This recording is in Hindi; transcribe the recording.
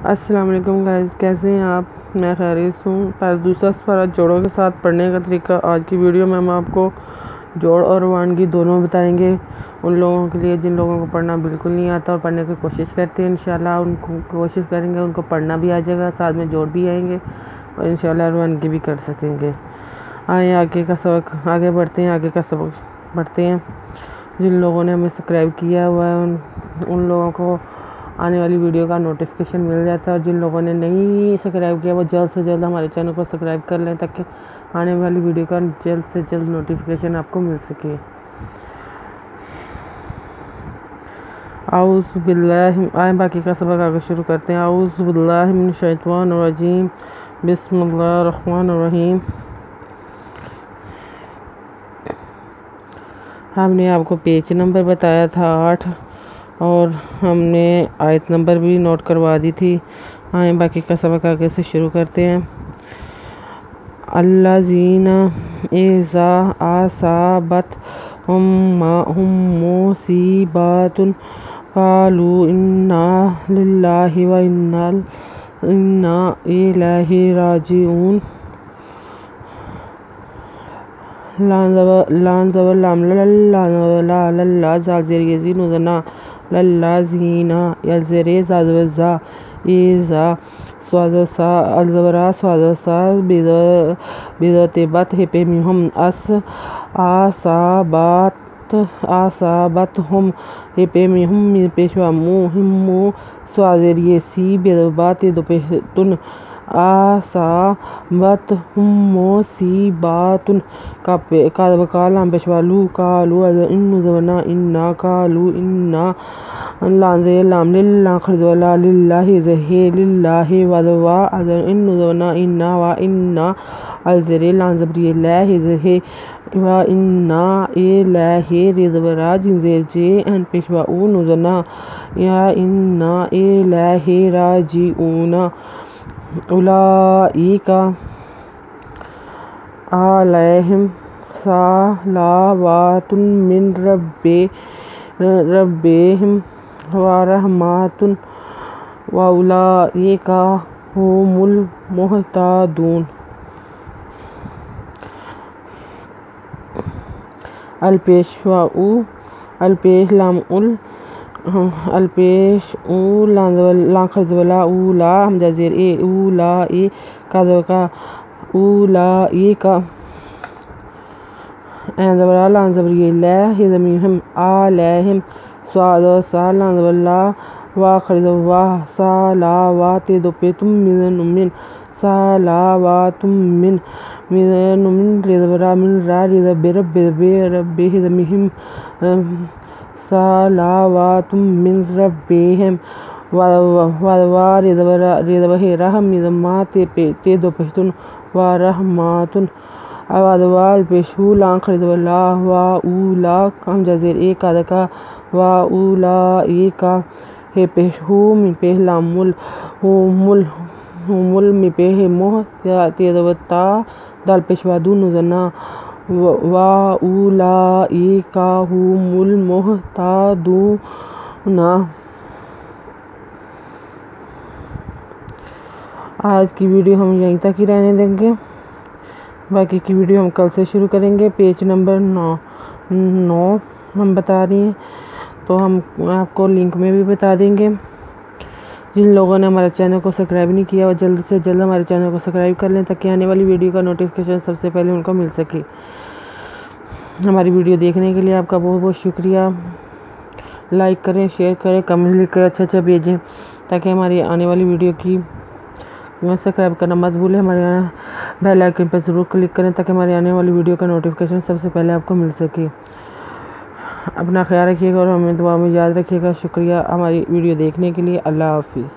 अस्सलाम वालेकुम गाइस, कैसे हैं आप? मैं खैरियत हूँ। पर दूसरा सफ़र जोड़ों के साथ पढ़ने का तरीका आज की वीडियो में हम आपको जोड़ और वानगी दोनों बताएंगे। उन लोगों के लिए जिन लोगों को पढ़ना बिल्कुल नहीं आता और पढ़ने की कोशिश करते हैं, इंशाल्लाह उनको कोशिश करेंगे उनको पढ़ना भी आ जाएगा, साथ में जोड़ भी आएंगे और इंशाल्लाह वानगी भी कर सकेंगे। आए आगे का सबक आगे बढ़ते हैं, आगे का सबक पढ़ते हैं। जिन लोगों ने हमें सब्सक्राइब किया हुआ है उन लोगों को आने वाली वीडियो का नोटिफिकेशन मिल जाता है और जिन लोगों ने नहीं सब्सक्राइब किया वो जल्द से जल्द हमारे चैनल को सब्सक्राइब कर लें ताकि आने वाली वीडियो का जल्द से जल्द नोटिफिकेशन आपको मिल सके। आऊज़ु बिल्लाहि आए बाकी का सबक आगे शुरू करते हैं। आऊज़ु बिल्लाहि मिनश शैतानिर रजीम, बिस्मिल्लाहिर रहमानिर रहीम। हमने आपको पेज नंबर बताया था 8 और हमने आयत नंबर भी नोट करवा दी थी। आए बाकी का सबक आगे से शुरू करते हैं। अल्लाज़ीना इज़ा असाबत हुम मुसीबतुन क़ालू इन्ना लिल्लाहि व इन्ना इलैहि राजिऊन। लल्लाज़ीना यज़रे ज़ाज़ा इज़ा स्वाज़सा अलज़बरा स्वाज़सा बिज़तबत हिपेमिहुम आसाबत हम हिपेमिहुम पेशवामु हिम्मु स्वाज़रियसी बिज़बात दुपेतुन आसाबत मुसीबतुन कालाम पेशवालू कालू इन्नुज़वना इन्ना कालू इन्ना लाम लिल्ला खरजवला लिल्लाहि ज़हे लिल्लाहि वज़वा इन्नुज़वना इन्ना व इन्ना अलज़रे लाज़बरी लाहि ज़हे व इन्ना इलैहि रिज़बरा जिंज़े अन पेशवाऊ नुज़ना या इन्ना इलैहि राजिऊन। उलाइका अलैहिम सलावातुन मिन रब्बिहिम व रहमतुन व उलाइका हुमुल मुहतदून। लाखरजवला उला हमजाजेर ए उला ए काजका उला ए का एंजबरा लांजबरी ला हिजमिहम अलैहिम स्वादसा लांजबला वा खरजवा सलावात दुपेतुम मिन सलावातुम मिन रिज़बरा मिन रा रिज़बिर रब्बि हिजमिहिम सलावातुम मिन रब्बिहिम वज़वा रिज़बहि रहमिज़मा ते दुपेतुन व रहमातुन वज़वा पेशू लां खरजवला व उला हमजाजेर ए कादका व उला ए का हे पेशू मि पेहलामुल हुमुल मि पेह मोह तेदवता दाल पेशवादू नुज़ना व उला ए का हुमुल मुहतदून। आज की वीडियो हम यहीं तक ही रहने देंगे, बाकी की वीडियो हम कल से शुरू करेंगे। पेज नंबर 9 हम बता रही हैं तो हम आपको लिंक में भी बता देंगे। जिन लोगों ने हमारे चैनल को सब्सक्राइब नहीं किया वो जल्द से जल्द हमारे चैनल को सब्सक्राइब कर लें ताकि आने वाली वीडियो का नोटिफिकेशन सबसे पहले उनको मिल सके। हमारी वीडियो देखने के लिए आपका बहुत बहुत शुक्रिया। लाइक करें, शेयर करें, कमेंट लिखकर अच्छा भेजें ताकि हमारी आने वाली वीडियो की सब्सक्राइब करना मत भूलें। हमारे बेल आइकन पर ज़रूर क्लिक करें ताकि हमारी आने वाली वीडियो का नोटिफिकेशन सबसे पहले आपको मिल सके। अपना ख्याल रखिएगा और हमें दुआ में याद रखिएगा। शुक्रिया हमारी वीडियो देखने के लिए। अल्लाह हाफिज़।